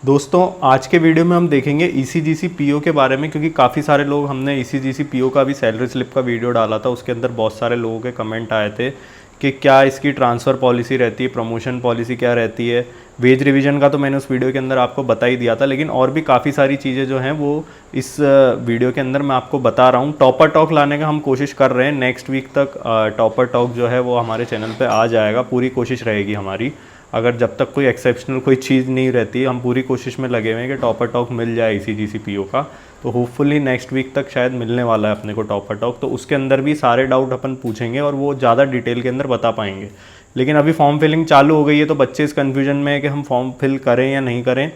दोस्तों आज के वीडियो में हम देखेंगे ईसीजीसी पीओ के बारे में, क्योंकि काफ़ी सारे लोग हमने ईसीजीसी पीओ का भी सैलरी स्लिप का वीडियो डाला था। उसके अंदर बहुत सारे लोगों के कमेंट आए थे कि क्या इसकी ट्रांसफ़र पॉलिसी रहती है, प्रमोशन पॉलिसी क्या रहती है। वेज रिवीजन का तो मैंने उस वीडियो के अंदर आपको बता ही दिया था, लेकिन और भी काफ़ी सारी चीज़ें जो हैं वो इस वीडियो के अंदर मैं आपको बता रहा हूँ। टॉपर टॉक लाने का हम कोशिश कर रहे हैं। नेक्स्ट वीक तक टॉपर टॉक जो है वो हमारे चैनल पे आ जाएगा। पूरी कोशिश रहेगी हमारी, अगर जब तक कोई एक्सेप्शनल कोई चीज़ नहीं रहती, हम पूरी कोशिश में लगे हुए हैं कि टॉपर टॉक मिल जाए ईसीजीसी पीओ का। तो होपफुली नेक्स्ट वीक तक शायद मिलने वाला है अपने को टॉपर टॉक। तो उसके अंदर भी सारे डाउट अपन पूछेंगे और वो ज़्यादा डिटेल के अंदर बता पाएंगे। लेकिन अभी फॉर्म फिलिंग चालू हो गई है, तो बच्चे इस कन्फ्यूजन में है कि हम फॉर्म फिल करें या नहीं करें।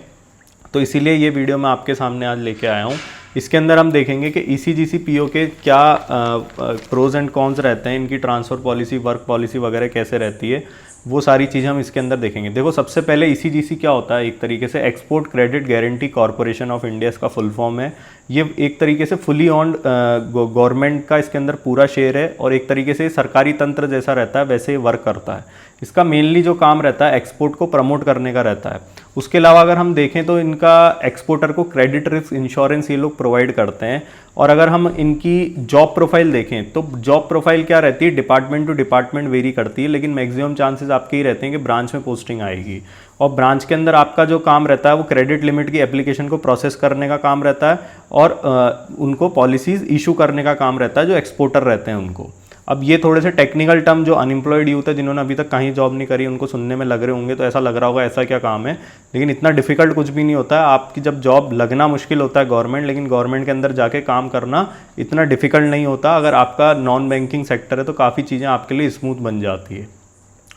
तो इसीलिए ये वीडियो मैं आपके सामने आज लेके आया हूँ। इसके अंदर हम देखेंगे कि ईसीजीसी पीओ के क्या प्रोज एंड कॉन्स रहते हैं, इनकी ट्रांसफ़र पॉलिसी, वर्क पॉलिसी वगैरह कैसे रहती है, वो सारी चीज़ें हम इसके अंदर देखेंगे। देखो, सबसे पहले ईसीजीसी क्या होता है, एक तरीके से export credit guarantee corporation of India इसका फुल फॉर्म है। ये एक तरीके से फुली ऑन्ड गवर्नमेंट का इसके अंदर पूरा शेयर है और एक तरीके से सरकारी तंत्र जैसा रहता है, वैसे ही वर्क करता है। इसका मेनली जो काम रहता है एक्सपोर्ट को प्रमोट करने का रहता है। उसके अलावा अगर हम देखें तो इनका एक्सपोर्टर को क्रेडिट रिस्क इंश्योरेंस ये लोग प्रोवाइड करते हैं। और अगर हम इनकी जॉब प्रोफाइल देखें तो जॉब प्रोफाइल क्या रहती है, डिपार्टमेंट टू डिपार्टमेंट वेरी करती है, लेकिन मैक्सिमम चांसेस आपके ही रहते हैं कि ब्रांच में पोस्टिंग आएगी। और ब्रांच के अंदर आपका जो काम रहता है वो क्रेडिट लिमिट की एप्लीकेशन को प्रोसेस करने का काम रहता है और उनको पॉलिसीज़ इशू करने का काम रहता है जो एक्सपोर्टर रहते हैं उनको। अब ये थोड़े से टेक्निकल टर्म जो अनएम्प्लॉयड यूथ है, जिन्होंने अभी तक कहीं जॉब नहीं करी, उनको सुनने में लग रहे होंगे तो ऐसा लग रहा होगा ऐसा क्या काम है, लेकिन इतना डिफिकल्ट कुछ भी नहीं होता है। आपकी जब जॉब लगना मुश्किल होता है गवर्नमेंट, लेकिन गवर्नमेंट के अंदर जाके काम करना इतना डिफिकल्ट नहीं होता। अगर आपका नॉन बैंकिंग सेक्टर है तो काफ़ी चीज़ें आपके लिए स्मूथ बन जाती है।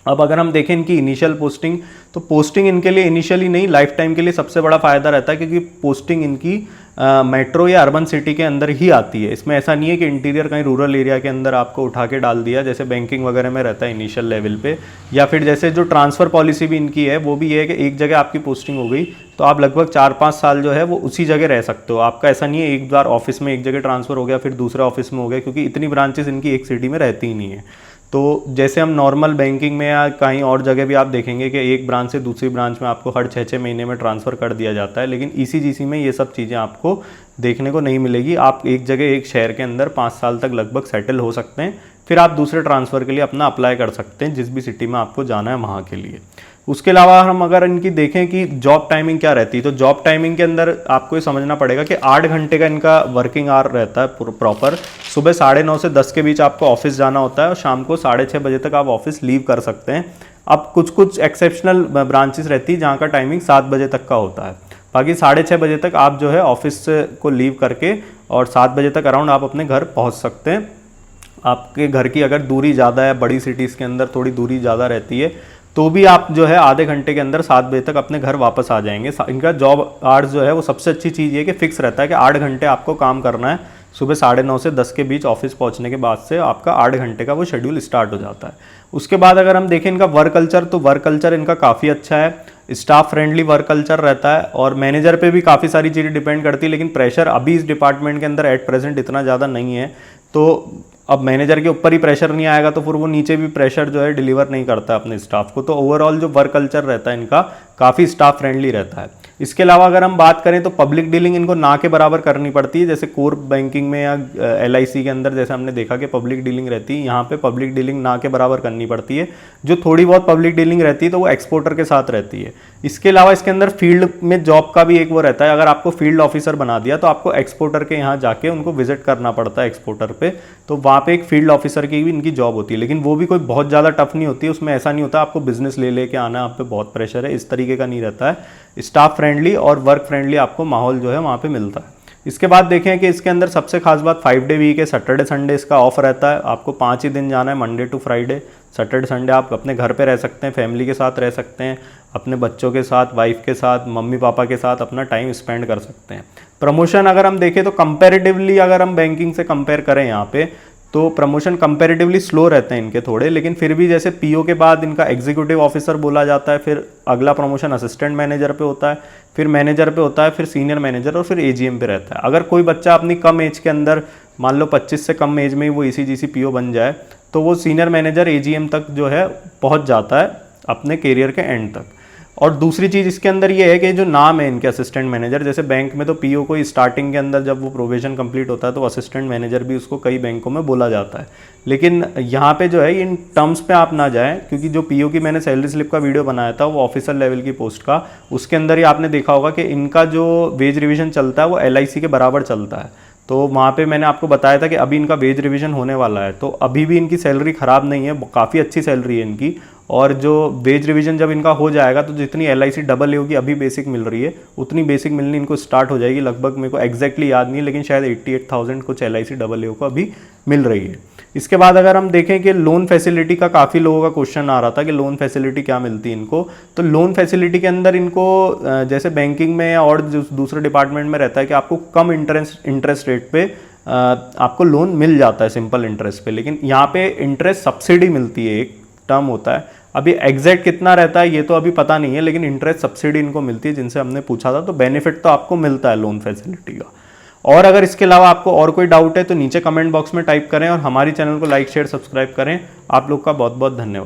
अब अगर हम देखें इनकी इनिशियल पोस्टिंग, तो पोस्टिंग इनके लिए इनिशियली नहीं, लाइफ टाइम के लिए सबसे बड़ा फ़ायदा रहता है, क्योंकि पोस्टिंग इनकी मेट्रो या अर्बन सिटी के अंदर ही आती है। इसमें ऐसा नहीं है कि इंटीरियर कहीं रूरल एरिया के अंदर आपको उठा के डाल दिया, जैसे बैंकिंग वगैरह में रहता है इनिशियल लेवल पे। या फिर जैसे जो ट्रांसफ़र पॉलिसी भी इनकी है वो भी ये है कि एक जगह आपकी पोस्टिंग हो गई तो आप लगभग 4-5 साल जो है वो उसी जगह रह सकते हो। आपका ऐसा नहीं है एक बार ऑफिस में एक जगह ट्रांसफ़र हो गया फिर दूसरे ऑफिस में हो गया, क्योंकि इतनी ब्रांचेस इनकी एक सिटी में रहती ही नहीं है। तो जैसे हम नॉर्मल बैंकिंग में या कहीं और जगह भी आप देखेंगे कि एक ब्रांच से दूसरी ब्रांच में आपको हर 6-6 महीने में ट्रांसफ़र कर दिया जाता है, लेकिन ईसीजीसी में ये सब चीज़ें आपको देखने को नहीं मिलेगी। आप एक जगह एक शहर के अंदर 5 साल तक लगभग सेटल हो सकते हैं, फिर आप दूसरे ट्रांसफ़र के लिए अपना अप्लाई कर सकते हैं जिस भी सिटी में आपको जाना है वहाँ के लिए। उसके अलावा हम अगर इनकी देखें कि जॉब टाइमिंग क्या रहती है, तो जॉब टाइमिंग के अंदर आपको ये समझना पड़ेगा कि 8 घंटे का इनका वर्किंग आवर रहता है प्रॉपर। सुबह 9:30 से 10 के बीच आपको ऑफिस जाना होता है और शाम को 6:30 बजे तक आप ऑफिस लीव कर सकते हैं। अब कुछ कुछ एक्सेप्शनल ब्रांचेस रहती है जहाँ का टाइमिंग 7 बजे तक का होता है। बाकी 6:30 बजे तक आप जो है ऑफिस को लीव करके और 7 बजे तक अराउंड आप अपने घर पहुँच सकते हैं। आपके घर की अगर दूरी ज़्यादा है, बड़ी सिटीज़ के अंदर थोड़ी दूरी ज़्यादा रहती है, तो भी आप जो है आधे घंटे के अंदर 7 बजे तक अपने घर वापस आ जाएंगे। इनका जॉब आवर्स जो है वो सबसे अच्छी चीज़ ये कि फिक्स रहता है कि 8 घंटे आपको काम करना है। सुबह 9:30 से 10 के बीच ऑफिस पहुंचने के बाद से आपका 8 घंटे का वो शेड्यूल स्टार्ट हो जाता है। उसके बाद अगर हम देखें इनका वर्क कल्चर, तो वर्क कल्चर इनका काफ़ी अच्छा है। स्टाफ फ्रेंडली वर्क कल्चर रहता है और मैनेजर पे भी काफ़ी सारी चीज़ें डिपेंड करती है, लेकिन प्रेशर अभी इस डिपार्टमेंट के अंदर एट प्रेजेंट इतना ज़्यादा नहीं है। तो अब मैनेजर के ऊपर ही प्रेशर नहीं आएगा तो फिर वो नीचे भी प्रेशर जो है डिलीवर नहीं करता अपने स्टाफ को। तो ओवरऑल जो वर्क कल्चर रहता है इनका काफ़ी स्टाफ फ्रेंडली रहता है। इसके अलावा अगर हम बात करें तो पब्लिक डीलिंग इनको ना के बराबर करनी पड़ती है। जैसे कोर बैंकिंग में या एलआईसी के अंदर जैसे हमने देखा कि पब्लिक डीलिंग रहती है, यहाँ पे पब्लिक डीलिंग ना के बराबर करनी पड़ती है। जो थोड़ी बहुत पब्लिक डीलिंग रहती है तो वो एक्सपोर्टर के साथ रहती है। इसके अलावा इसके अंदर फील्ड में जॉब का भी एक वो रहता है। अगर आपको फील्ड ऑफिसर बना दिया तो आपको एक्सपोर्टर के यहाँ जाके उनको विजिट करना पड़ता है एक्सपोर्टर पे, तो वहाँ पे एक फील्ड ऑफिसर की भी इनकी जॉब होती है। लेकिन वो भी कोई बहुत ज़्यादा टफ नहीं होती है, उसमें ऐसा नहीं होता आपको बिजनेस ले लेके आना, आप पे बहुत प्रेशर है, इस तरीके का नहीं रहता है। स्टाफ फ्रेंडली और वर्क फ्रेंडली आपको माहौल जो है वहाँ पे मिलता है। इसके बाद देखें कि इसके अंदर सबसे खास बात 5 डे वीक है। सैटरडे संडे इसका ऑफ रहता है। आपको 5 ही दिन जाना है, Monday to Friday. Saturday Sunday आप अपने घर पे रह सकते हैं, फैमिली के साथ रह सकते हैं, अपने बच्चों के साथ, वाइफ के साथ, मम्मी पापा के साथ अपना टाइम स्पेंड कर सकते हैं। प्रमोशन अगर हम देखें तो कंपैरेटिवली अगर हम बैंकिंग से कंपेयर करें यहाँ पे, तो प्रमोशन कंपैरेटिवली स्लो रहते हैं इनके थोड़े, लेकिन फिर भी जैसे पीओ के बाद इनका एग्जीक्यूटिव ऑफिसर बोला जाता है, फिर अगला प्रमोशन असिस्टेंट मैनेजर पे होता है, फिर मैनेजर पे होता है, फिर सीनियर मैनेजर और फिर एजीएम पे रहता है। अगर कोई बच्चा अपनी कम एज के अंदर, मान लो 25 से कम एज में ही वो ईसीजीसी पीओ बन जाए, तो वो सीनियर मैनेजर एजीएम तक जो है पहुंच जाता है अपने करियर के एंड तक। और दूसरी चीज़ इसके अंदर ये है कि जो नाम है इनके असिस्टेंट मैनेजर, जैसे बैंक में तो पीओ को स्टार्टिंग के अंदर जब वो प्रोबेशन कंप्लीट होता है तो असिस्टेंट मैनेजर भी उसको कई बैंकों में बोला जाता है, लेकिन यहाँ पे जो है इन टर्म्स पे आप ना जाएं, क्योंकि जो पीओ की मैंने सैलरी स्लिप का वीडियो बनाया था वो ऑफिसर लेवल की पोस्ट का, उसके अंदर ही आपने देखा होगा कि इनका जो वेज रिविजन चलता है वो एलआईसी के बराबर चलता है। तो वहाँ पे मैंने आपको बताया था कि अभी इनका वेज रिवीजन होने वाला है, तो अभी भी इनकी सैलरी ख़राब नहीं है, काफ़ी अच्छी सैलरी है इनकी। और जो वेज रिवीजन जब इनका हो जाएगा तो जितनी एलआईसी डबल ए होगी अभी बेसिक मिल रही है उतनी बेसिक मिलनी इनको स्टार्ट हो जाएगी। लगभग मेरे को एग्जैक्टली याद नहीं है, लेकिन शायद 88,000 कुछ एलआईसी डबल ए को अभी मिल रही है। इसके बाद अगर हम देखें कि लोन फैसिलिटी का काफ़ी लोगों का क्वेश्चन आ रहा था कि लोन फैसिलिटी क्या मिलती है इनको, तो लोन फैसिलिटी के अंदर इनको जैसे बैंकिंग में और दूसरे डिपार्टमेंट में रहता है कि आपको कम इंटरेस्ट रेट पे आपको लोन मिल जाता है सिंपल इंटरेस्ट पे, लेकिन यहाँ पे इंटरेस्ट सब्सिडी मिलती है, एक टर्म होता है। अभी एग्जैक्ट कितना रहता है ये तो अभी पता नहीं है, लेकिन इंटरेस्ट सब्सिडी इनको मिलती है जिनसे हमने पूछा था, तो बेनिफिट तो आपको मिलता है लोन फैसिलिटी का। और अगर इसके अलावा आपको और कोई डाउट है तो नीचे कमेंट बॉक्स में टाइप करें और हमारी चैनल को लाइक शेयर सब्सक्राइब करें। आप लोग का बहुत बहुत धन्यवाद।